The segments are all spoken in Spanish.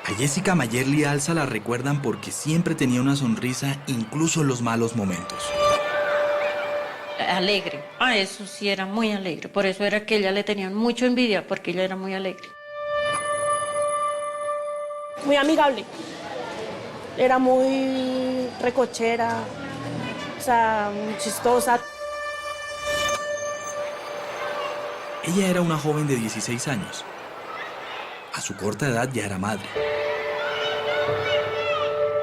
A Jessica Mayerly Alza la recuerdan porque siempre tenía una sonrisa, incluso en los malos momentos. Alegre. Eso sí, era muy alegre. Por eso era que ella le tenían mucha envidia, porque ella era muy alegre. Muy amigable. Era muy recochera, o sea, muy chistosa. Ella era una joven de 16 años. A su corta edad ya era madre.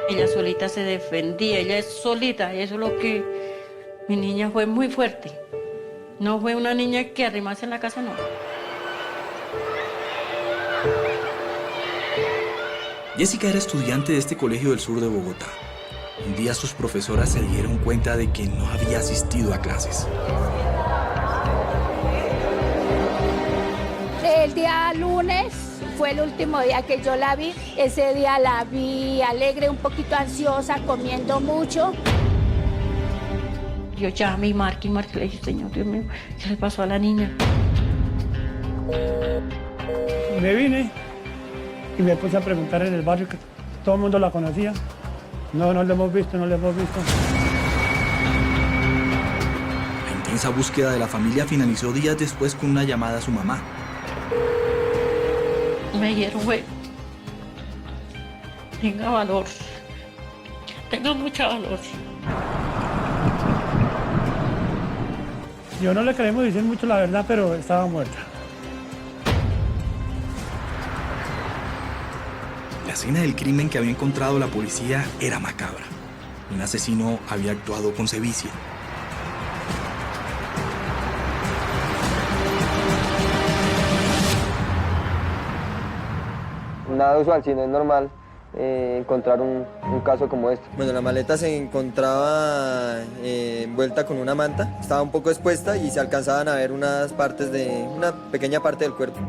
Ella solita se defendía, ella es solita, eso es lo que... Mi niña fue muy fuerte. No fue una niña que arrimase en la casa, no. Jessica era estudiante de este colegio del sur de Bogotá. Un día sus profesoras se dieron cuenta de que no había asistido a clases. El día lunes fue el último día que yo la vi. Ese día la vi alegre, un poquito ansiosa, comiendo mucho. Yo llamé y marqué, le dije, Señor Dios mío, ¿qué le pasó a la niña? Me vine y me puse a preguntar en el barrio, que todo el mundo la conocía. No, no la hemos visto, no la hemos visto. La intensa búsqueda de la familia finalizó días después con una llamada a su mamá. Me dijeron, güey, tenga valor, tenga mucho valor. Yo no le queremos decir mucho la verdad, pero estaba muerta. La escena del crimen que había encontrado la policía era macabra. Un asesino había actuado con sevicia. Nada usual, sino es normal encontrar un caso como este. Bueno, la maleta se encontraba envuelta con una manta, estaba un poco expuesta y se alcanzaban a ver una pequeña parte del cuerpo.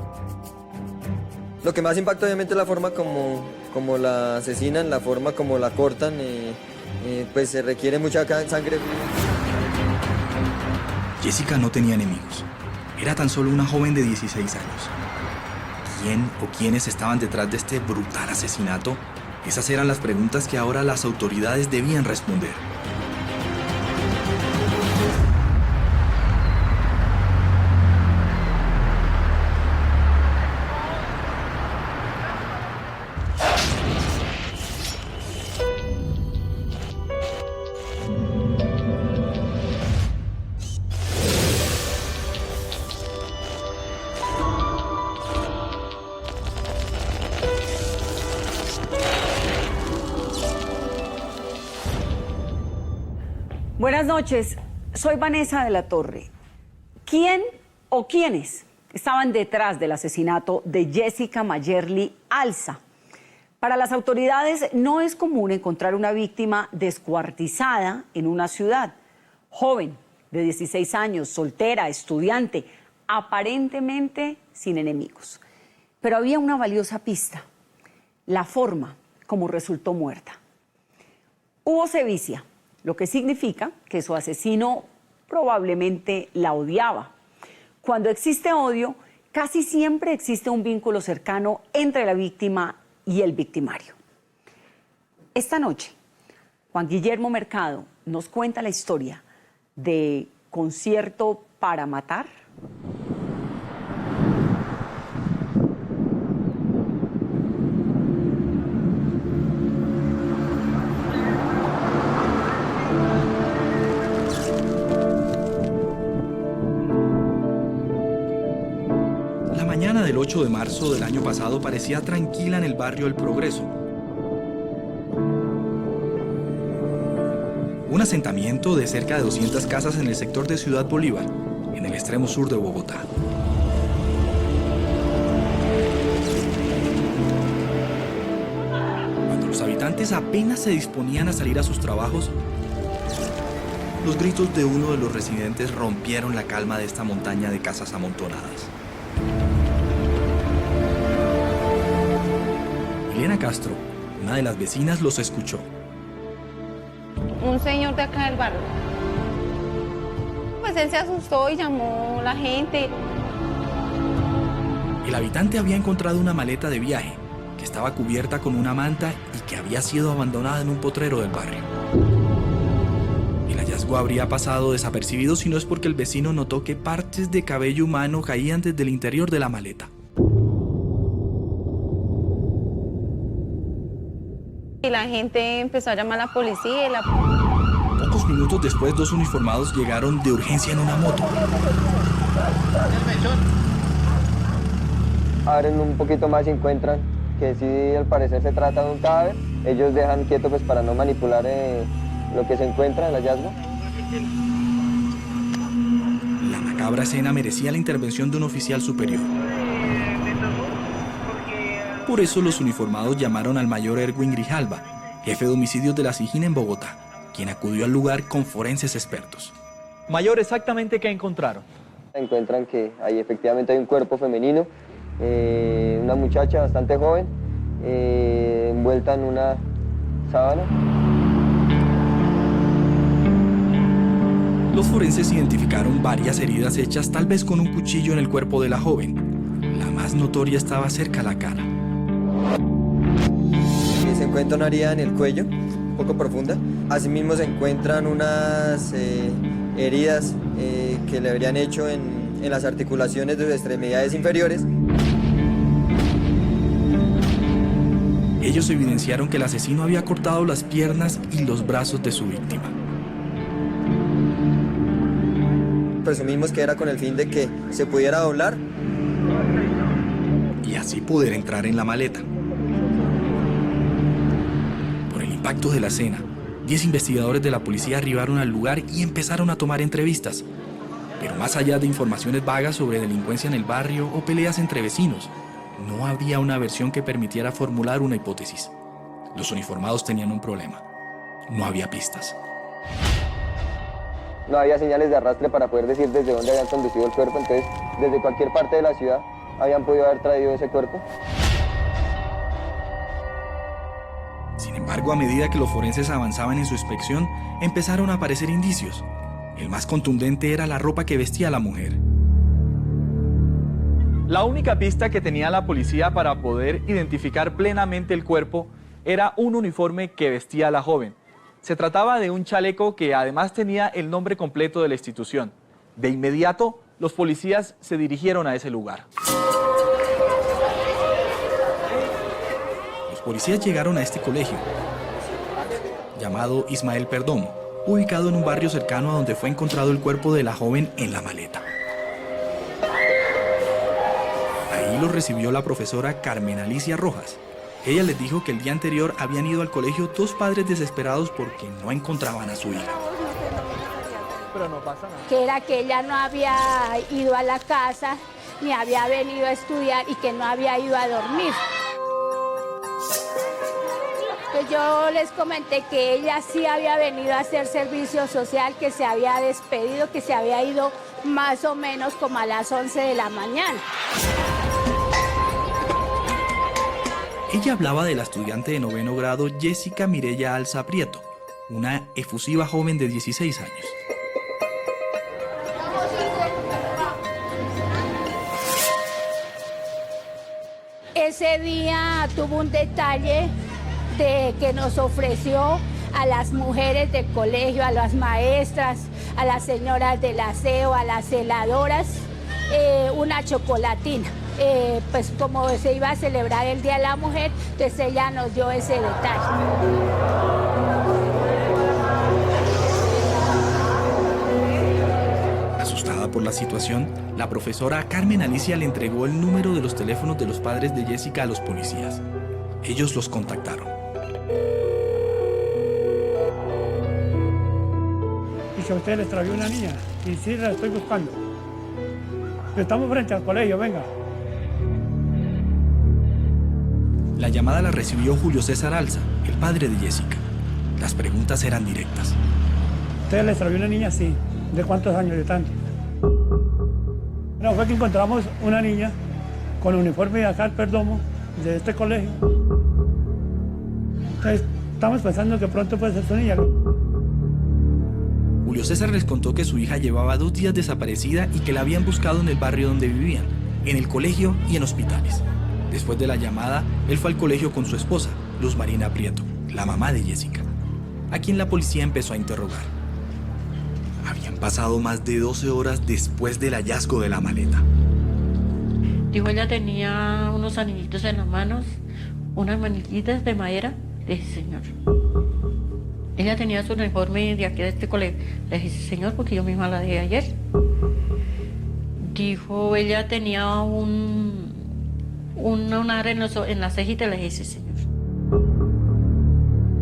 Lo que más impacta obviamente es la forma como la asesinan, la forma como la cortan, pues se requiere mucha sangre. Jessica no tenía enemigos. Era tan solo una joven de 16 años. ¿Quién o quiénes estaban detrás de este brutal asesinato? Esas eran las preguntas que ahora las autoridades debían responder. Buenas noches, soy Vanessa de la Torre. ¿Quién o quiénes estaban detrás del asesinato de Jessica Mayerly Alza? Para las autoridades no es común encontrar una víctima descuartizada en una ciudad. Joven, de 16 años, soltera, estudiante, aparentemente sin enemigos. Pero había una valiosa pista, la forma como resultó muerta. Hubo sevicia, lo que significa que su asesino probablemente la odiaba. Cuando existe odio, casi siempre existe un vínculo cercano entre la víctima y el victimario. Esta noche, Juan Guillermo Mercado nos cuenta la historia de Concierto para Matar. La mañana del 8 de marzo del año pasado parecía tranquila en el barrio El Progreso. Un asentamiento de cerca de 200 casas en el sector de Ciudad Bolívar, en el extremo sur de Bogotá. Cuando los habitantes apenas se disponían a salir a sus trabajos, los gritos de uno de los residentes rompieron la calma de esta montaña de casas amontonadas. Elena Castro, una de las vecinas, los escuchó. Un señor de acá del barrio. Pues él se asustó y llamó a la gente. El habitante había encontrado una maleta de viaje que estaba cubierta con una manta y que había sido abandonada en un potrero del barrio. El hallazgo habría pasado desapercibido si no es porque el vecino notó que partes de cabello humano caían desde el interior de la maleta. Y la gente empezó a llamar a la policía. Pocos minutos después, 2 uniformados llegaron de urgencia en una moto. Abren un poquito más y encuentran que sí, al parecer se trata de un cadáver. Ellos dejan quieto pues para no manipular lo que se encuentra, el hallazgo. La macabra escena merecía la intervención de un oficial superior. Por eso los uniformados llamaron al mayor Erwin Grijalva, jefe de homicidios de la SIJIN en Bogotá, quien acudió al lugar con forenses expertos. Mayor, ¿exactamente qué encontraron? Encuentran que ahí efectivamente hay un cuerpo femenino, una muchacha bastante joven, envuelta en una sábana. Los forenses identificaron varias heridas hechas tal vez con un cuchillo en el cuerpo de la joven. La más notoria estaba cerca a la cara. Se encuentra una herida en el cuello, un poco profunda. Asimismo se encuentran unas heridas que le habrían hecho en las articulaciones de sus extremidades inferiores. Ellos evidenciaron que el asesino había cortado las piernas y los brazos de su víctima. Presumimos que era con el fin de que se pudiera doblar Y así poder entrar en la maleta. Por el impacto de la escena, 10 investigadores de la policía arribaron al lugar y empezaron a tomar entrevistas. Pero más allá de informaciones vagas sobre delincuencia en el barrio o peleas entre vecinos, no había una versión que permitiera formular una hipótesis. Los uniformados tenían un problema. No había pistas. No había señales de arrastre para poder decir desde dónde habían conducido el cuerpo, entonces desde cualquier parte de la ciudad habían podido haber traído ese cuerpo. Sin embargo, a medida que los forenses avanzaban en su inspección, empezaron a aparecer indicios. El más contundente era la ropa que vestía la mujer. La única pista que tenía la policía para poder identificar plenamente el cuerpo era un uniforme que vestía la joven. Se trataba de un chaleco que además tenía el nombre completo de la institución. De inmediato, los policías se dirigieron a ese lugar. Los policías llegaron a este colegio, llamado Ismael Perdomo, ubicado en un barrio cercano a donde fue encontrado el cuerpo de la joven en la maleta. Ahí los recibió la profesora Carmen Alicia Rojas. Ella les dijo que el día anterior habían ido al colegio 2 padres desesperados porque no encontraban a su hija. Pero no pasa nada. Que era que ella no había ido a la casa, ni había venido a estudiar y que no había ido a dormir. Pues yo les comenté que ella sí había venido a hacer servicio social, que se había despedido, que se había ido más o menos como a las 11 de la mañana. Ella hablaba de la estudiante de 9º grado Jessica Mireya Alza Prieto, una efusiva joven de 16 años. Ese día tuvo un detalle de que nos ofreció a las mujeres del colegio, a las maestras, a las señoras del aseo, a las celadoras, una chocolatina. Pues como se iba a celebrar el Día de la Mujer, entonces ella nos dio ese detalle. Asustada por la situación, la profesora Carmen Alicia le entregó el número de los teléfonos de los padres de Jessica a los policías. Ellos los contactaron. Y que a usted les trajo una niña. Y sí, la estoy buscando. Estamos frente al colegio, venga. La llamada la recibió Julio César Alza, el padre de Jessica. Las preguntas eran directas. ¿Usted les trajo una niña? Sí. ¿De cuántos años? ¿De tanto? No, fue que encontramos una niña con uniforme de acá al Perdomo, de este colegio. Entonces, estamos pensando que pronto puede ser su niña. Julio César les contó que su hija llevaba 2 días desaparecida y que la habían buscado en el barrio donde vivían, en el colegio y en hospitales. Después de la llamada, él fue al colegio con su esposa, Luz Marina Prieto, la mamá de Jessica, a quien la policía empezó a interrogar. Habían pasado más de 12 horas después del hallazgo de la maleta. Dijo, ella tenía unos anillitos en las manos, unas manillitas de madera. Le dije, señor. Ella tenía su uniforme de aquí de este colegio. Le dije, señor, porque yo misma la dejé ayer. Dijo, ella tenía un área en la cejita. Le dije, señor.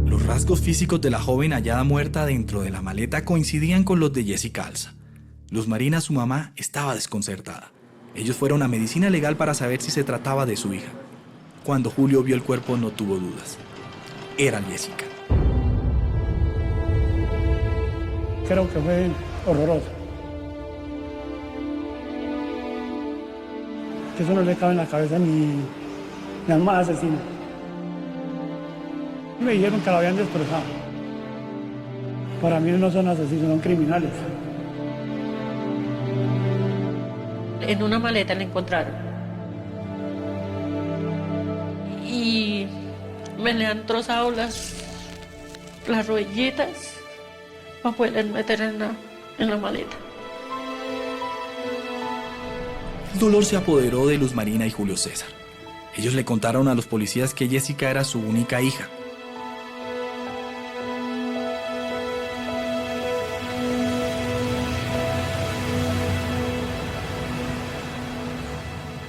Los rasgos físicos de la joven hallada muerta dentro de la maleta coincidían con los de Jessica Alza. Luz Marina, su mamá, estaba desconcertada. Ellos fueron a medicina legal para saber si se trataba de su hija. Cuando Julio vio el cuerpo no tuvo dudas. Era Jessica. Creo que fue horroroso. Que eso no le cabe en la cabeza ni al más asesino. Me dijeron que la habían destrozado. Para mí no son asesinos, son criminales. En una maleta la encontraron. Y me le han trozado las rodillitas para poder meter en la maleta. El dolor se apoderó de Luz Marina y Julio César. Ellos le contaron a los policías que Jessica era su única hija.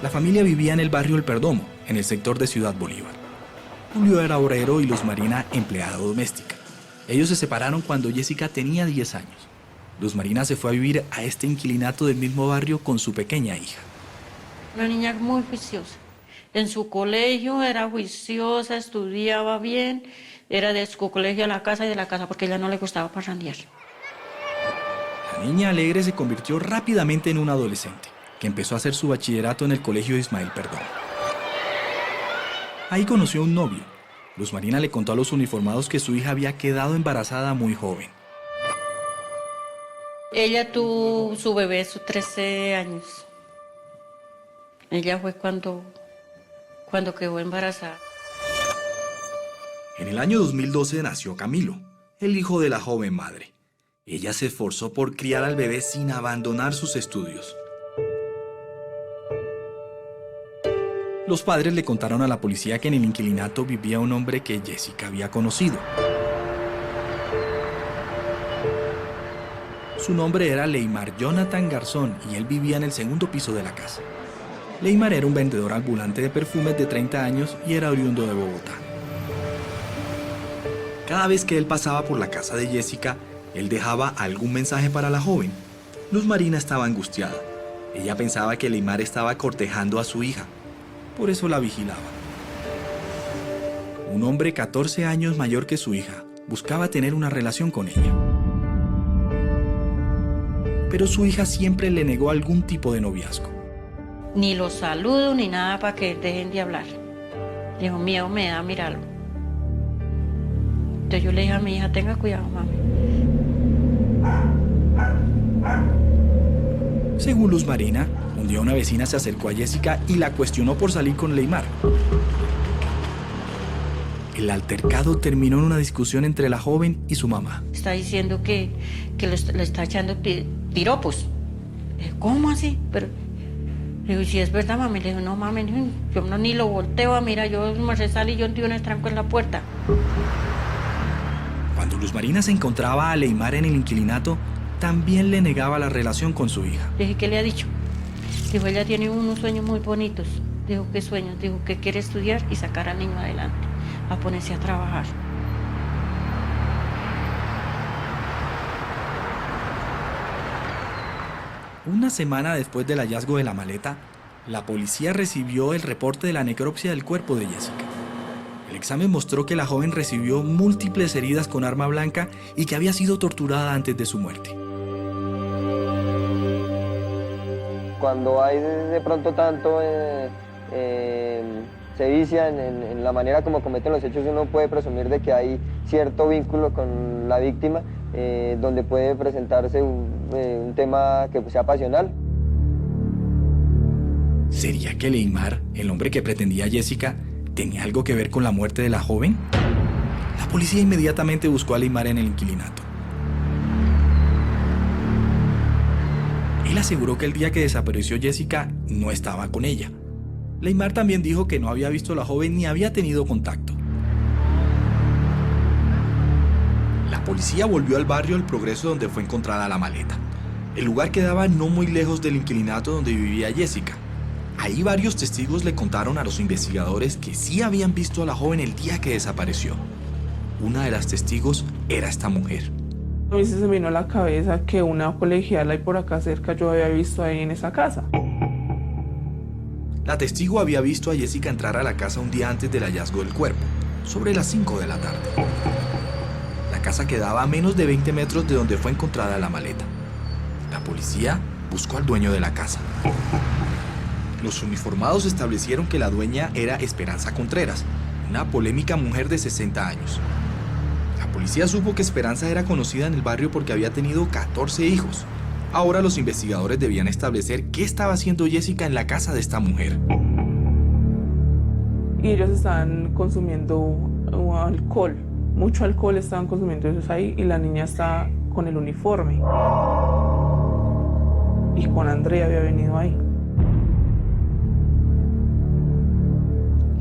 La familia vivía en el barrio El Perdomo, en el sector de Ciudad Bolívar. Julio era obrero y Luz Marina empleada doméstica. Ellos se separaron cuando Jessica tenía 10 años. Luz Marina se fue a vivir a este inquilinato del mismo barrio con su pequeña hija. Una niña muy juiciosa. En su colegio era juiciosa, estudiaba bien, era de su colegio a la casa y de la casa porque a ella no le gustaba parrandear. La niña alegre se convirtió rápidamente en una adolescente, que empezó a hacer su bachillerato en el colegio Ismael Perdomo. Ahí conoció a un novio. Luz Marina le contó a los uniformados que su hija había quedado embarazada muy joven. Ella tuvo su bebé, sus 13 años. Ella fue cuando quedó embarazada. En el año 2012 nació Camilo, el hijo de la joven madre. Ella se esforzó por criar al bebé sin abandonar sus estudios. Los padres le contaron a la policía que en el inquilinato vivía un hombre que Jessica había conocido. Su nombre era Leymar Jonathan Garzón y él vivía en el segundo piso de la casa. Leymar era un vendedor ambulante de perfumes de 30 años y era oriundo de Bogotá. Cada vez que él pasaba por la casa de Jessica, él dejaba algún mensaje para la joven. Luz Marina estaba angustiada. Ella pensaba que Leymar estaba cortejando a su hija. Por eso la vigilaba. Un hombre 14 años mayor que su hija buscaba tener una relación con ella. Pero su hija siempre le negó algún tipo de noviazgo. Ni los saludo ni nada para que dejen de hablar. Dijo, miedo me da mirarlo. Entonces yo le dije a mi hija, tenga cuidado, mami. Según Luz Marina, un día una vecina se acercó a Jessica y la cuestionó por salir con Leymar. El altercado terminó en una discusión entre la joven y su mamá. Está diciendo que le está echando piropos. Le dije, ¿cómo así? Pero le digo, si es verdad, mami. Le digo, no, mami, yo no, ni lo volteo a mirar. Yo me salí y yo di un estranco en la puerta. Cuando Luz Marina se encontraba a Leymar en el inquilinato, también le negaba la relación con su hija. Le dije, ¿qué le ha dicho? Dijo, ella tiene unos sueños muy bonitos. Dijo, ¿qué sueños? Dijo, que quiere estudiar y sacar al niño adelante, a ponerse a trabajar. Una semana después del hallazgo de la maleta, la policía recibió el reporte de la necropsia del cuerpo de Jessica. El examen mostró que la joven recibió múltiples heridas con arma blanca y que había sido torturada antes de su muerte. Cuando hay de pronto tanto sevicia en la manera como cometen los hechos, uno puede presumir de que hay cierto vínculo con la víctima, donde puede presentarse un tema que sea pasional. ¿Sería que Leymar, el hombre que pretendía a Jessica, tenía algo que ver con la muerte de la joven? La policía inmediatamente buscó a Leymar en el inquilinato. Él aseguró que el día que desapareció Jessica no estaba con ella. Leymar también dijo que no había visto a la joven ni había tenido contacto. La policía volvió al barrio El Progreso donde fue encontrada la maleta. El lugar quedaba no muy lejos del inquilinato donde vivía Jessica. Ahí varios testigos le contaron a los investigadores que sí habían visto a la joven el día que desapareció. Una de las testigos era esta mujer. A mí se me vino a la cabeza que una colegiala ahí por acá cerca yo había visto ahí en esa casa. La testigo había visto a Jessica entrar a la casa un día antes del hallazgo del cuerpo, sobre las 5 de la tarde. La casa quedaba a menos de 20 metros de donde fue encontrada la maleta. La policía buscó al dueño de la casa. Los uniformados establecieron que la dueña era Esperanza Contreras, una polémica mujer de 60 años. La policía supo que Esperanza era conocida en el barrio porque había tenido 14 hijos. Ahora los investigadores debían establecer qué estaba haciendo Jessica en la casa de esta mujer. Y ellos estaban consumiendo alcohol, mucho alcohol estaban consumiendo ellos ahí, y la niña está con el uniforme. Y con Andrea había venido ahí.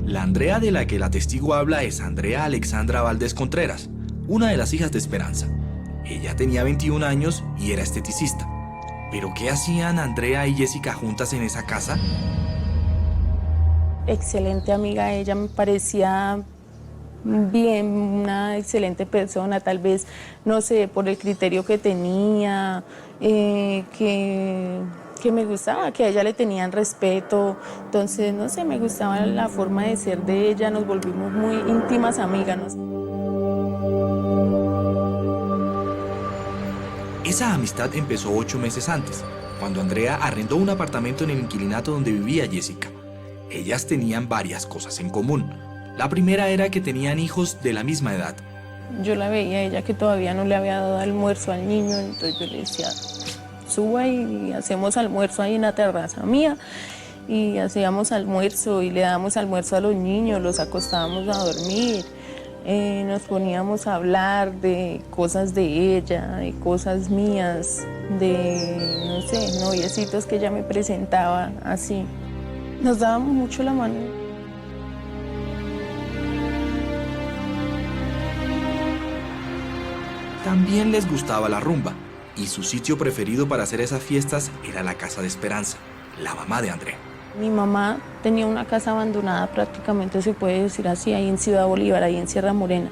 La Andrea de la que la testigo habla es Andrea Alexandra Valdés Contreras, una de las hijas de Esperanza. Ella tenía 21 años y era esteticista. ¿Pero qué hacían Andrea y Jessica juntas en esa casa? Excelente amiga, ella me parecía bien, una excelente persona, tal vez, no sé, por el criterio que tenía, que me gustaba, que a ella le tenían respeto, entonces, no sé, me gustaba la forma de ser de ella, nos volvimos muy íntimas amigas. Esa amistad empezó 8 meses antes, cuando Andrea arrendó un apartamento en el inquilinato donde vivía Jessica. Ellas tenían varias cosas en común. La primera era que tenían hijos de la misma edad. Yo la veía a ella que todavía no le había dado almuerzo al niño, entonces yo le decía, suba y hacemos almuerzo ahí en la terraza mía. Y hacíamos almuerzo y le dábamos almuerzo a los niños, los acostábamos a dormir. Nos poníamos a hablar de cosas de ella, de cosas mías, de, no sé, noviecitos que ella me presentaba, así. Nos dábamos mucho la mano. También les gustaba la rumba, y su sitio preferido para hacer esas fiestas era la casa de Esperanza, la mamá de Andrea. Mi mamá tenía una casa abandonada, prácticamente se puede decir así, ahí en Ciudad Bolívar, ahí en Sierra Morena.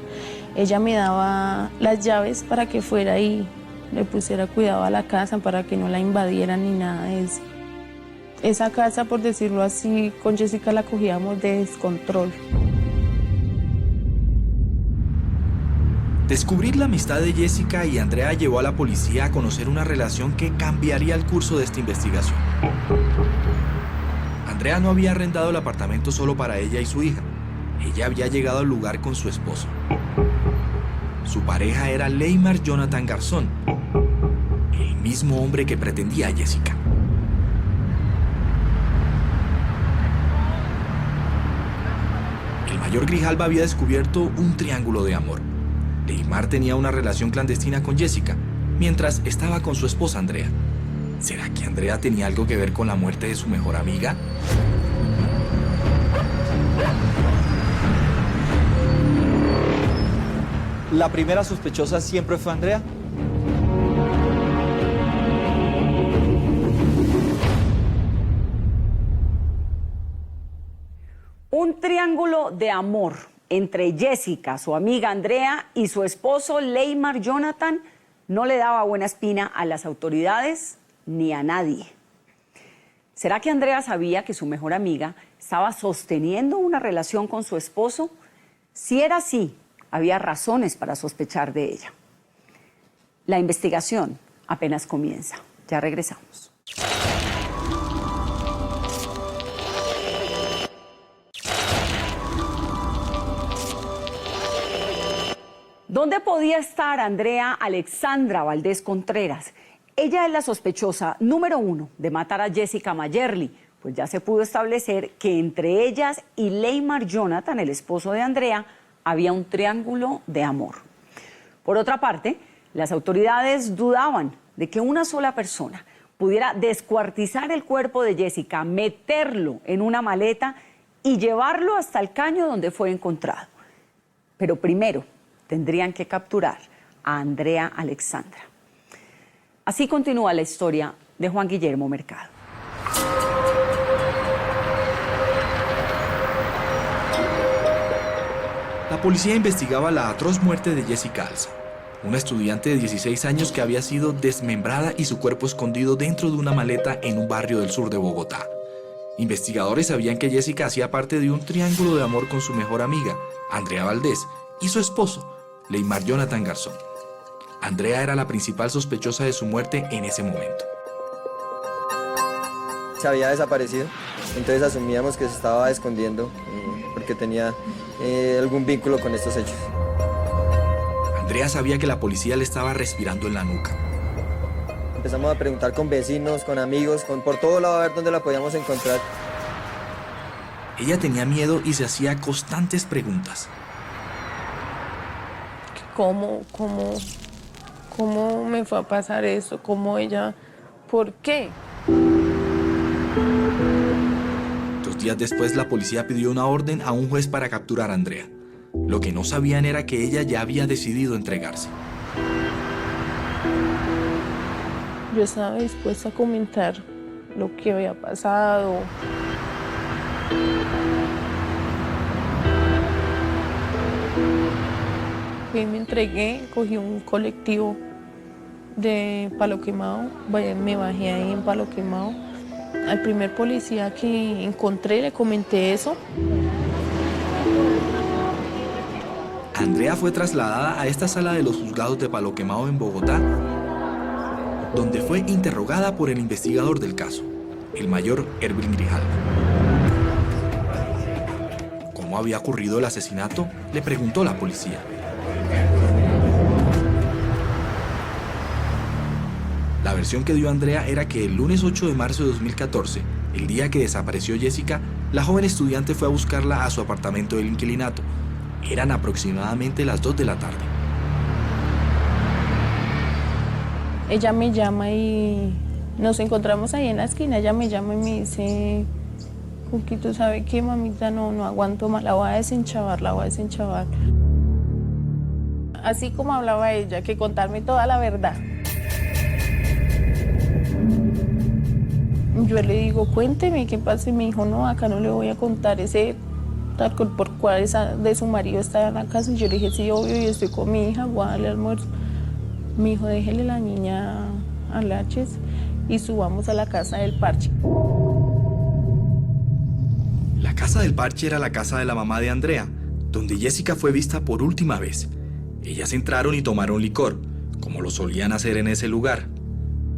Ella me daba las llaves para que fuera y le pusiera cuidado a la casa para que no la invadieran ni nada de eso. Esa casa, por decirlo así, con Jessica la cogíamos de descontrol. Descubrir la amistad de Jessica y Andrea llevó a la policía a conocer una relación que cambiaría el curso de esta investigación. Andrea no había arrendado el apartamento solo para ella y su hija. Ella había llegado al lugar con su esposo. Su pareja era Leymar Jonathan Garzón, el mismo hombre que pretendía a Jessica. El mayor Grijalva había descubierto un triángulo de amor. Leymar tenía una relación clandestina con Jessica, mientras estaba con su esposa Andrea. ¿Será que Andrea tenía algo que ver con la muerte de su mejor amiga? ¿La primera sospechosa siempre fue Andrea? Un triángulo de amor entre Jessica, su amiga Andrea, y su esposo Leymar Jonathan no le daba buena espina a las autoridades ni a nadie. ¿Será que Andrea sabía que su mejor amiga estaba sosteniendo una relación con su esposo? Si era así, había razones para sospechar de ella. La investigación apenas comienza. Ya regresamos. ¿Dónde podía estar Andrea Alexandra Valdés Contreras? Ella es la sospechosa número 1 de matar a Jessica Mayerly, pues ya se pudo establecer que entre ellas y Leymar Jonathan, el esposo de Andrea, había un triángulo de amor. Por otra parte, las autoridades dudaban de que una sola persona pudiera descuartizar el cuerpo de Jessica, meterlo en una maleta y llevarlo hasta el caño donde fue encontrado. Pero primero tendrían que capturar a Andrea Alexandra. Así continúa la historia de Juan Guillermo Mercado. La policía investigaba la atroz muerte de Jessica Alza, una estudiante de 16 años que había sido desmembrada y su cuerpo escondido dentro de una maleta en un barrio del sur de Bogotá. Investigadores sabían que Jessica hacía parte de un triángulo de amor con su mejor amiga, Andrea Valdés, y su esposo, Leymar Jonathan Garzón. Andrea era la principal sospechosa de su muerte en ese momento. Se había desaparecido, entonces asumíamos que se estaba escondiendo porque tenía algún vínculo con estos hechos. Andrea sabía que la policía le estaba respirando en la nuca. Empezamos a preguntar con vecinos, con amigos, por todo lado a ver dónde la podíamos encontrar. Ella tenía miedo y se hacía constantes preguntas. ¿Cómo me fue a pasar eso? ¿Cómo ella? ¿Por qué? 2 días después, la policía pidió una orden a un juez para capturar a Andrea. Lo que no sabían era que ella ya había decidido entregarse. Yo estaba dispuesta a comentar lo que había pasado. Y me entregué, cogí un colectivo de Palo Quemado, me bajé ahí en Palo Quemado. Al primer policía que encontré le comenté eso. Andrea fue trasladada a esta sala de los juzgados de Palo Quemado en Bogotá, donde fue interrogada por el investigador del caso, el mayor Erwin Grijalva. ¿Cómo había ocurrido el asesinato?, le preguntó la policía. La versión que dio Andrea era que el lunes 8 de marzo de 2014, el día que desapareció Jessica, la joven estudiante fue a buscarla a su apartamento del inquilinato. Eran aproximadamente las 2 de la tarde. Ella me llama y nos encontramos ahí en la esquina. Ella me llama y me dice, Cuquito, ¿sabe qué, mamita? No aguanto más, la voy a desenchavar. Así como hablaba ella, que contarme toda la verdad. Yo le digo, cuénteme qué pasa, y me dijo, no, acá no le voy a contar, ese tal por cual de su marido está en la casa. Y yo le dije, sí, obvio, yo estoy con mi hija, voy a darle almuerzo. Me dijo, déjele la niña a Laches y subamos a la casa del Parche. La casa del Parche era la casa de la mamá de Andrea, donde Jessica fue vista por última vez. Ellas entraron y tomaron licor, como lo solían hacer en ese lugar.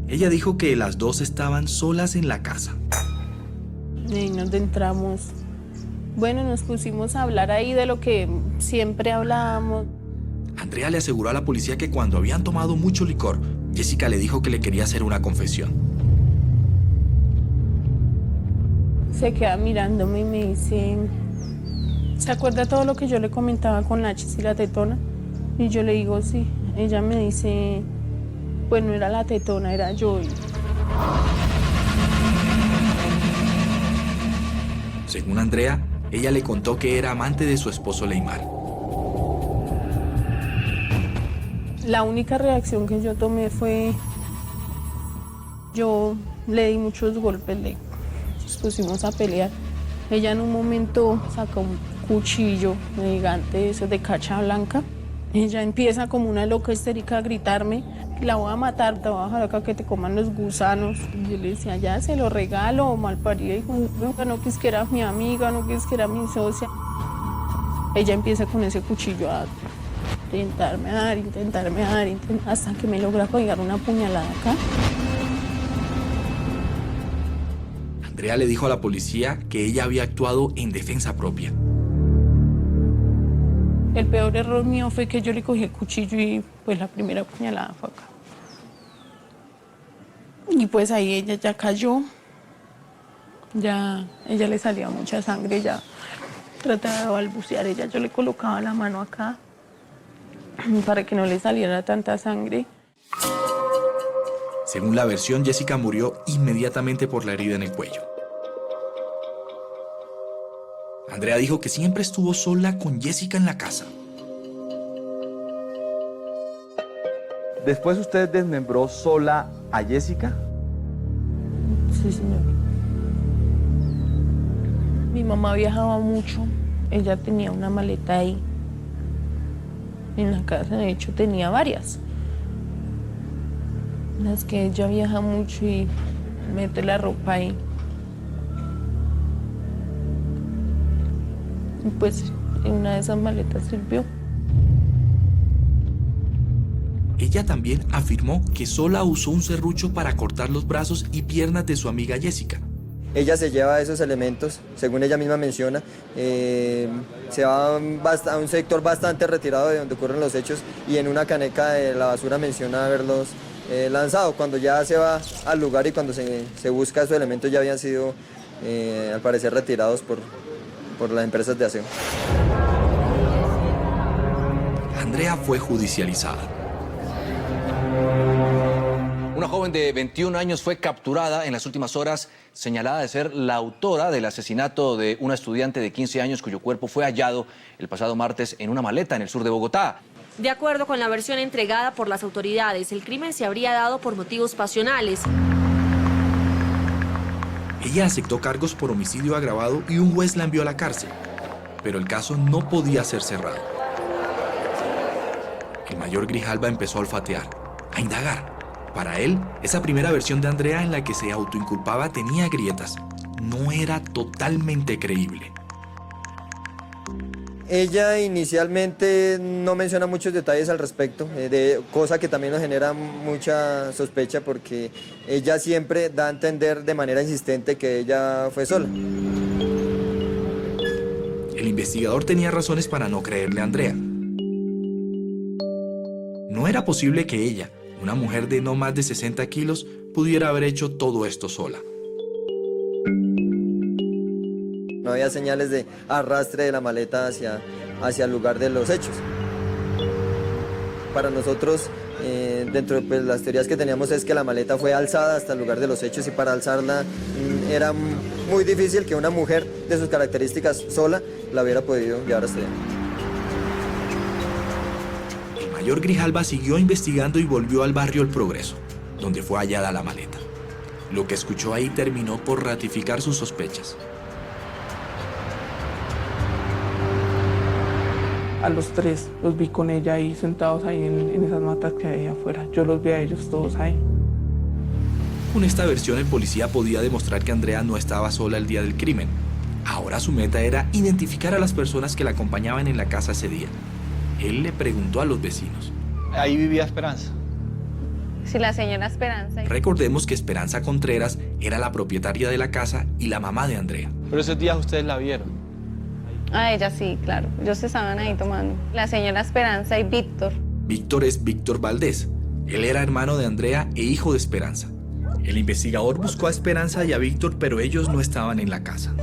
Ella dijo que las dos estaban solas en la casa. Y nos entramos. Bueno, nos pusimos a hablar ahí de lo que siempre hablábamos. Andrea le aseguró a la policía que cuando habían tomado mucho licor, Jessica le dijo que le quería hacer una confesión. Se queda mirándome y me dice, ¿se acuerda todo lo que yo le comentaba con Laches y la tetona? Y yo le digo, sí. Ella me dice, pues no era la tetona, era yo. Según Andrea, ella le contó que era amante de su esposo Leymar. La única reacción que yo tomé fue, yo le di muchos golpes, nos pusimos a pelear. Ella en un momento saca un cuchillo gigante, eso de cacha blanca. Ella empieza como una loca histérica a gritarme, la voy a matar, te voy a dejar acá que te coman los gusanos. Y yo le decía, ya se lo regalo, malparida, y no quis que era mi amiga, no quis que era mi socia. Ella empieza con ese cuchillo a intentarme dar, hasta que me logra pegar una puñalada acá. Andrea le dijo a la policía que ella había actuado en defensa propia. El peor error mío fue que yo le cogí el cuchillo y pues la primera puñalada fue acá. Y pues ahí ella ya cayó. Ya ella le salía mucha sangre, ya trataba de balbucear. Yo le colocaba la mano acá para que no le saliera tanta sangre. Según la versión, Jessica murió inmediatamente por la herida en el cuello. Andrea dijo que siempre estuvo sola con Jessica en la casa. ¿Después usted desmembró sola a Jessica? Sí, señor. Mi mamá viajaba mucho. Ella tenía una maleta ahí. En la casa, de hecho, tenía varias. Las que ella viaja mucho y mete la ropa ahí. Y pues en una de esas maletas sirvió. Ella también afirmó que sola usó un serrucho para cortar los brazos y piernas de su amiga Jessica. Ella se lleva esos elementos, según ella misma menciona, se va a un sector bastante retirado de donde ocurren los hechos y en una caneca de la basura menciona haberlos lanzado. Cuando ya se va al lugar y cuando se busca esos elementos ya habían sido, al parecer, retirados por las empresas de aseo. Andrea fue judicializada. Una joven de 21 años fue capturada en las últimas horas, señalada de ser la autora del asesinato de una estudiante de 15 años cuyo cuerpo fue hallado el pasado martes en una maleta en el sur de Bogotá. De acuerdo con la versión entregada por las autoridades, el crimen se habría dado por motivos pasionales. Ella aceptó cargos por homicidio agravado y un juez la envió a la cárcel, pero el caso no podía ser cerrado. El mayor Grijalva empezó a olfatear, a indagar. Para él, esa primera versión de Andrea en la que se autoinculpaba tenía grietas. No era totalmente creíble. Ella inicialmente no menciona muchos detalles al respecto, cosa que también nos genera mucha sospecha porque ella siempre da a entender de manera insistente que ella fue sola. El investigador tenía razones para no creerle a Andrea. No era posible que ella, una mujer de no más de 60 kilos, pudiera haber hecho todo esto sola. No había señales de arrastre de la maleta hacia el lugar de los hechos. Para nosotros, dentro de las teorías que teníamos, es que la maleta fue alzada hasta el lugar de los hechos y para alzarla era muy difícil que una mujer de sus características sola la hubiera podido llevar hasta allá. El mayor Grijalva siguió investigando y volvió al barrio El Progreso, donde fue hallada la maleta. Lo que escuchó ahí terminó por ratificar sus sospechas. A los tres los vi con ella ahí sentados ahí en esas matas que hay afuera. Yo los vi a ellos todos ahí. Con esta versión el policía podía demostrar que Andrea no estaba sola el día del crimen. Ahora su meta era identificar a las personas que la acompañaban en la casa ese día. Él le preguntó a los vecinos. Ahí vivía Esperanza. Sí, la señora Esperanza. Recordemos que Esperanza Contreras era la propietaria de la casa y la mamá de Andrea. Pero esos días ustedes la vieron. Ah, ella sí, claro. Ellos estaban ahí tomando. La señora Esperanza y Víctor. Víctor es Víctor Valdés. Él era hermano de Andrea e hijo de Esperanza. El investigador buscó a Esperanza y a Víctor, pero ellos no estaban en la casa.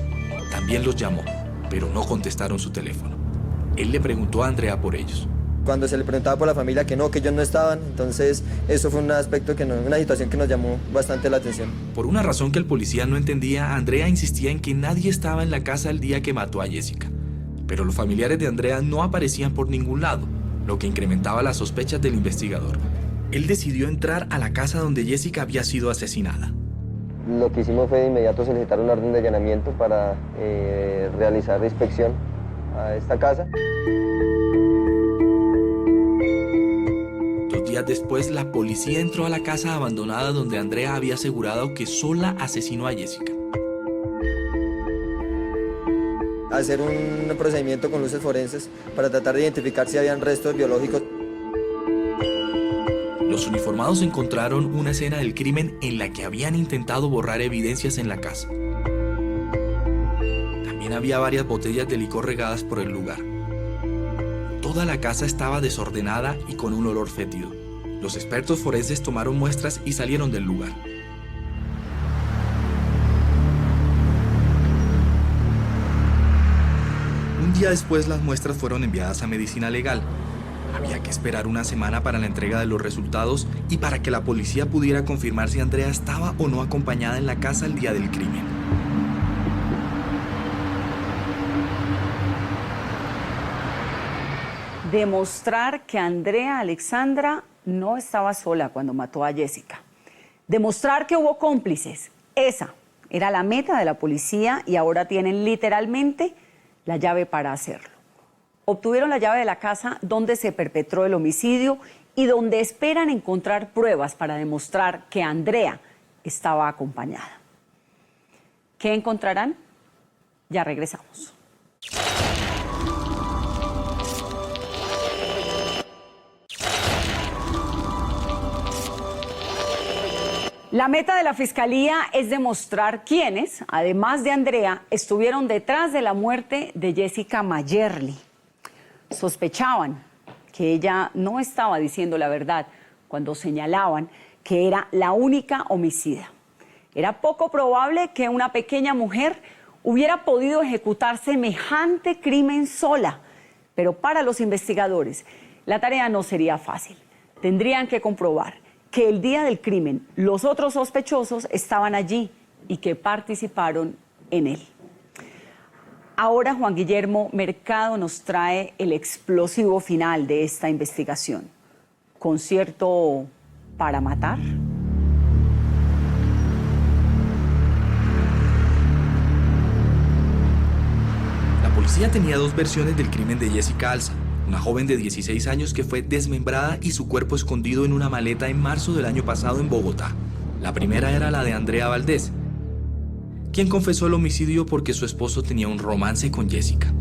También los llamó, pero no contestaron su teléfono. Él le preguntó a Andrea por ellos. Cuando se le preguntaba por la familia que ellos no estaban, entonces eso fue un aspecto una situación que nos llamó bastante la atención. Por una razón que el policía no entendía, Andrea insistía en que nadie estaba en la casa el día que mató a Jessica. Pero los familiares de Andrea no aparecían por ningún lado, lo que incrementaba las sospechas del investigador. Él decidió entrar a la casa donde Jessica había sido asesinada. Lo que hicimos fue de inmediato solicitar una orden de allanamiento para realizar la inspección a esta casa. 2 días después, la policía entró a la casa abandonada donde Andrea había asegurado que sola asesinó a Jessica. Hacer un procedimiento con luces forenses para tratar de identificar si habían restos biológicos. Los uniformados encontraron una escena del crimen en la que habían intentado borrar evidencias en la casa. También había varias botellas de licor regadas por el lugar. Toda la casa estaba desordenada y con un olor fétido. Los expertos forenses tomaron muestras y salieron del lugar. día después las muestras fueron enviadas a Medicina Legal. Había que esperar una semana para la entrega de los resultados y para que la policía pudiera confirmar si Andrea estaba o no acompañada en la casa el día del crimen. Demostrar que Andrea Alexandra no estaba sola cuando mató a Jessica. Demostrar que hubo cómplices. Esa era la meta de la policía y ahora tienen literalmente la llave para hacerlo. Obtuvieron la llave de la casa donde se perpetró el homicidio y donde esperan encontrar pruebas para demostrar que Andrea estaba acompañada. ¿Qué encontrarán? Ya regresamos. La meta de la Fiscalía es demostrar quiénes, además de Andrea, estuvieron detrás de la muerte de Jessica Mayerly. Sospechaban que ella no estaba diciendo la verdad cuando señalaban que era la única homicida. Era poco probable que una pequeña mujer hubiera podido ejecutar semejante crimen sola, pero para los investigadores la tarea no sería fácil. Tendrían que comprobar que el día del crimen los otros sospechosos estaban allí y que participaron en él. Ahora Juan Guillermo Mercado nos trae el explosivo final de esta investigación. ¿Concierto para matar? La policía tenía dos versiones del crimen de Jessica Alza. Una joven de 16 años que fue desmembrada y su cuerpo escondido en una maleta en marzo del año pasado en Bogotá. La primera era la de Andrea Valdés, quien confesó el homicidio porque su esposo tenía un romance con Jessica.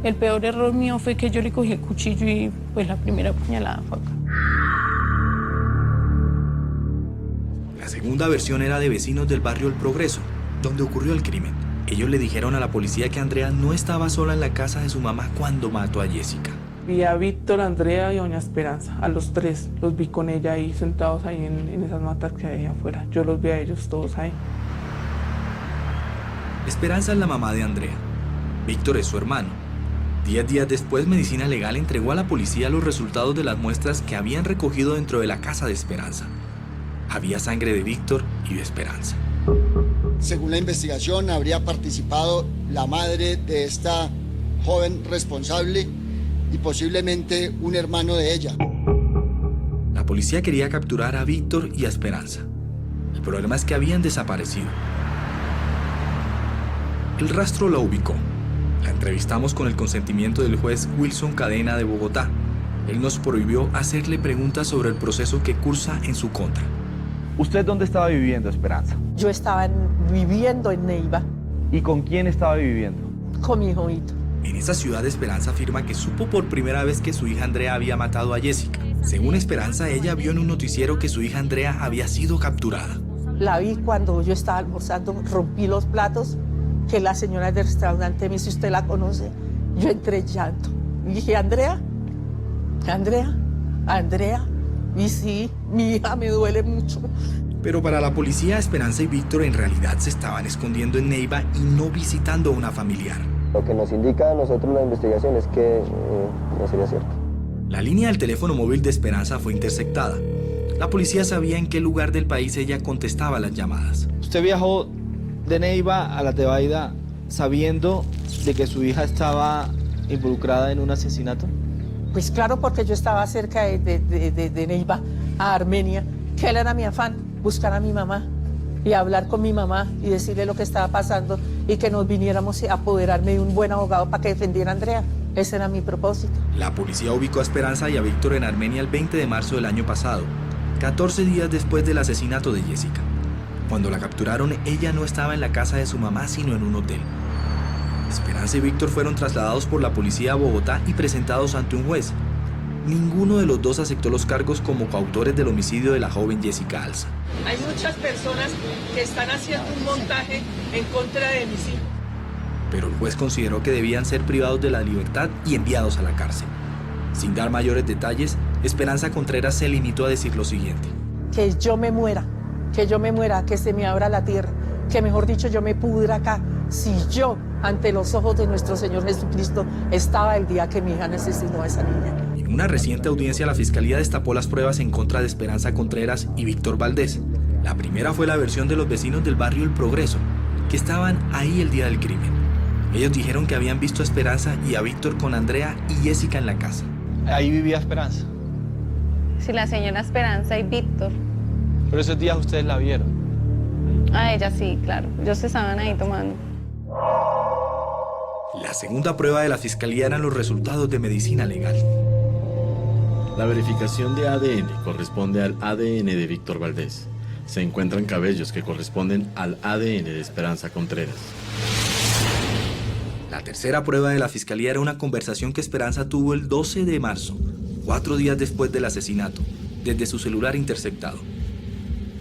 El peor error mío fue que yo le cogí el cuchillo y pues la primera puñalada fue acá. La segunda versión era de vecinos del barrio El Progreso, donde ocurrió el crimen. Ellos le dijeron a la policía que Andrea no estaba sola en la casa de su mamá cuando mató a Jessica. Vi a Víctor, Andrea y a doña Esperanza. A los tres los vi con ella ahí sentados ahí en esas matas que hay afuera. Yo los vi a ellos todos ahí. Esperanza es la mamá de Andrea. Víctor es su hermano. 10 días después, Medicina Legal entregó a la policía los resultados de las muestras que habían recogido dentro de la casa de Esperanza. Había sangre de Víctor y de Esperanza. Según la investigación, habría participado la madre de esta joven responsable y posiblemente un hermano de ella. La policía quería capturar a Víctor y a Esperanza. El problema es que habían desaparecido. El rastro la ubicó. La entrevistamos con el consentimiento del juez Wilson Cadena de Bogotá. Él nos prohibió hacerle preguntas sobre el proceso que cursa en su contra. ¿Usted dónde estaba viviendo, Esperanza? Yo estaba viviendo en Neiva. ¿Y con quién estaba viviendo? Con mi hijito. En esa ciudad, Esperanza afirma que supo por primera vez que su hija Andrea había matado a Jessica. Según Esperanza, ella vio en un noticiero que su hija Andrea había sido capturada. La vi cuando yo estaba almorzando, rompí los platos, que la señora del restaurante me dice, ¿usted la conoce? Yo entré en llanto. Y dije, ¿Andrea? ¿Andrea? ¿Andrea? Y sí, mi hija me duele mucho. Pero para la policía, Esperanza y Víctor en realidad se estaban escondiendo en Neiva y no visitando a una familiar. Lo que nos indica a nosotros la investigación es que no sería cierto. La línea del teléfono móvil de Esperanza fue interceptada. La policía sabía en qué lugar del país ella contestaba las llamadas. ¿Usted viajó de Neiva a La Tebaida sabiendo de que su hija estaba involucrada en un asesinato? Pues claro, porque yo estaba cerca de Neiva a Armenia, que él era mi afán, buscar a mi mamá y hablar con mi mamá y decirle lo que estaba pasando y que nos viniéramos a apoderarme de un buen abogado para que defendiera a Andrea. Ese era mi propósito. La policía ubicó a Esperanza y a Víctor en Armenia el 20 de marzo del año pasado, 14 días después del asesinato de Jessica. Cuando la capturaron, ella no estaba en la casa de su mamá, sino en un hotel. Esperanza y Víctor fueron trasladados por la policía a Bogotá y presentados ante un juez. Ninguno de los dos aceptó los cargos como coautores del homicidio de la joven Jessica Alza. Hay muchas personas que están haciendo un montaje en contra de mis hijos. Pero el juez consideró que debían ser privados de la libertad y enviados a la cárcel. Sin dar mayores detalles, Esperanza Contreras se limitó a decir lo siguiente. Que yo me muera, que se me abra la tierra, que mejor dicho yo me pudra acá, si yo ante los ojos de nuestro Señor Jesucristo estaba el día que mi hija asesinó a esa niña. En una reciente audiencia, la Fiscalía destapó las pruebas en contra de Esperanza Contreras y Víctor Valdés. La primera fue la versión de los vecinos del barrio El Progreso, que estaban ahí el día del crimen. Ellos dijeron que habían visto a Esperanza y a Víctor con Andrea y Jessica en la casa. Ahí vivía Esperanza. Sí, la señora Esperanza y Víctor. Pero esos días ustedes la vieron. A ella sí, claro. Ellos estaban ahí tomando. La segunda prueba de la Fiscalía eran los resultados de medicina legal. La verificación de ADN corresponde al ADN de Víctor Valdés. Se encuentran cabellos que corresponden al ADN de Esperanza Contreras. La tercera prueba de la Fiscalía era una conversación que Esperanza tuvo el 12 de marzo, 4 días después del asesinato, desde su celular interceptado.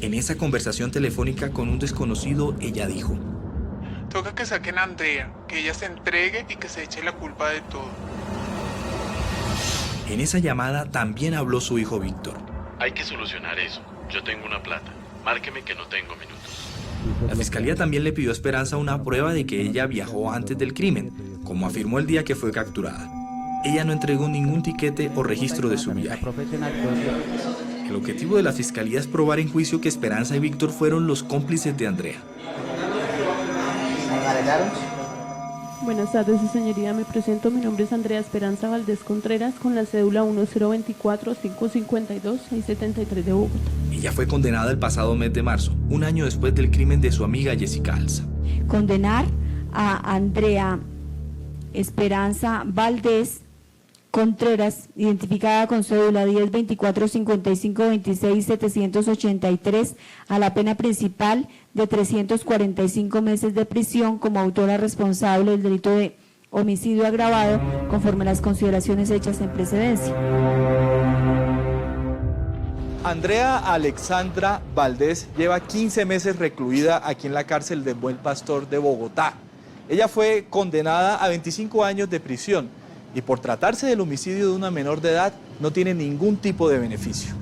En esa conversación telefónica con un desconocido, ella dijo: toca que saquen a Andrea, que ella se entregue y que se eche la culpa de todo. En esa llamada también habló su hijo Víctor. Hay que solucionar eso. Yo tengo una plata. Márqueme que no tengo minutos. La Fiscalía también le pidió a Esperanza una prueba de que ella viajó antes del crimen, como afirmó el día que fue capturada. Ella no entregó ningún tiquete o registro de su viaje. El objetivo de la Fiscalía es probar en juicio que Esperanza y Víctor fueron los cómplices de Andrea. Buenas tardes, su señoría. Me presento. Mi nombre es Andrea Esperanza Valdés Contreras, con la cédula 1024-552-673 de Bogotá. Ella fue condenada el pasado mes de marzo, un año después del crimen de su amiga Jessica Alza. Condenar a Andrea Esperanza Valdés Contreras, identificada con cédula 1024-5526-783, a la pena principal de 345 meses de prisión como autora responsable del delito de homicidio agravado, conforme a las consideraciones hechas en precedencia. Andrea Alexandra Valdés lleva 15 meses recluida aquí en la cárcel de Buen Pastor de Bogotá. Ella fue condenada a 25 años de prisión y por tratarse del homicidio de una menor de edad no tiene ningún tipo de beneficio.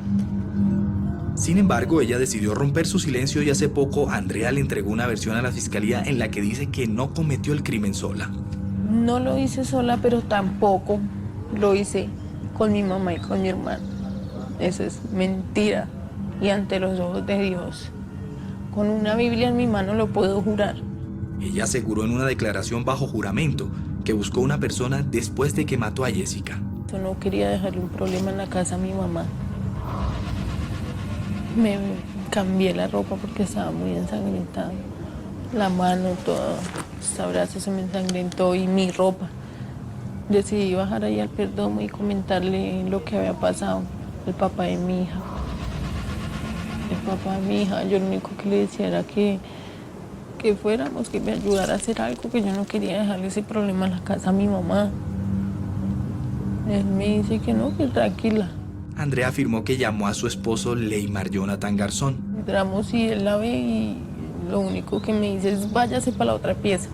Sin embargo, ella decidió romper su silencio y hace poco Andrea le entregó una versión a la Fiscalía en la que dice que no cometió el crimen sola. No lo hice sola, pero tampoco lo hice con mi mamá y con mi hermano. Eso es mentira y ante los ojos de Dios. Con una Biblia en mi mano lo puedo jurar. Ella aseguró en una declaración bajo juramento que buscó una persona después de que mató a Jessica. Yo no quería dejarle un problema en la casa a mi mamá. Me cambié la ropa porque estaba muy ensangrentada. La mano, todo, este brazo se me ensangrentó y mi ropa. Decidí bajar ahí al Perdomo y comentarle lo que había pasado. El papá de mi hija. Yo lo único que le decía era que fuéramos, que me ayudara a hacer algo, que yo no quería dejarle ese problema en la casa a mi mamá. Él me dice que no, que tranquila. Andrea afirmó que llamó a su esposo Leymar Jonathan Garzón. Entramos y él la ve y lo único que me dice es váyase para la otra pieza.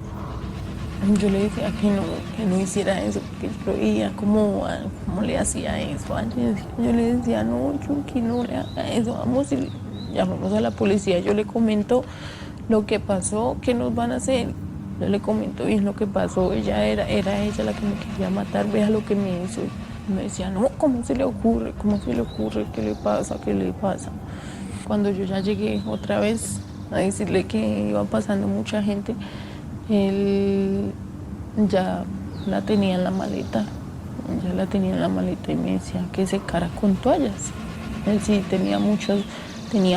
Yo le decía que no hiciera eso, porque yo veía cómo le hacía eso. Yo le decía, no, Chucky, no le haga eso, vamos y llamamos a la policía. Yo le comento lo que pasó, qué nos van a hacer. Yo le comento bien lo que pasó, era ella la que me quería matar, vea lo que me hizo. Me decía, no, ¿cómo se le ocurre? ¿Qué le pasa? Cuando yo ya llegué otra vez a decirle que iba pasando mucha gente, él ya la tenía en la maleta. Y me decía que secara con toallas. Él sí tenía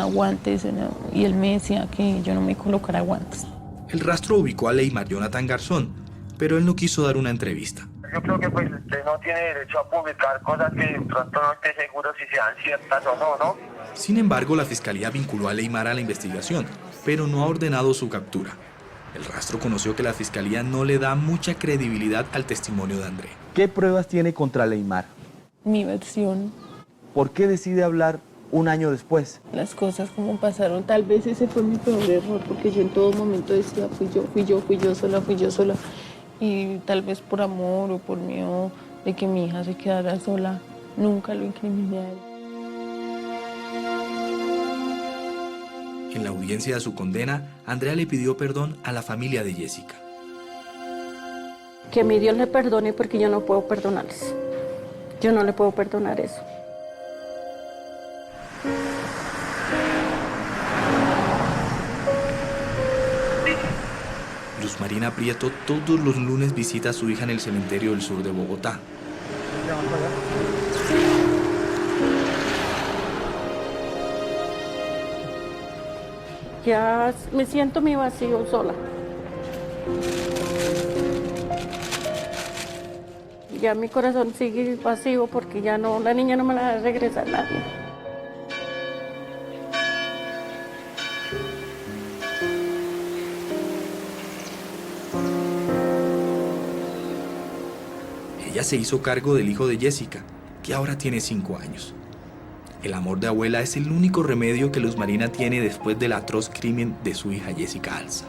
guantes y él me decía que yo no me colocara guantes. El rastro ubicó a Leymar Jonathan Garzón, pero él no quiso dar una entrevista. Yo creo que pues usted no tiene derecho a publicar cosas que de pronto no esté seguro si sean ciertas o no, ¿no? Sin embargo, la Fiscalía vinculó a Leymar a la investigación, pero no ha ordenado su captura. El rastro conoció que la Fiscalía no le da mucha credibilidad al testimonio de Andrea. ¿Qué pruebas tiene contra Leymar? Mi versión. ¿Por qué decide hablar un año después? Las cosas como pasaron, tal vez ese fue mi peor error, porque yo en todo momento decía, fui yo sola. Y tal vez por amor o por miedo de que mi hija se quedara sola, nunca lo incriminé a él. En la audiencia de su condena, Andrea le pidió perdón a la familia de Jessica. Que mi Dios le perdone porque yo no puedo perdonarles. Yo no le puedo perdonar eso. Luz Marina Prieto todos los lunes visita a su hija en el cementerio del sur de Bogotá. Ya me siento mi vacío sola. Ya mi corazón sigue vacío porque ya no, la niña no me la va a regresar nadie. Ella se hizo cargo del hijo de Jessica, que ahora tiene 5 años. El amor de abuela es el único remedio que Luz Marina tiene después del atroz crimen de su hija Jessica Alza.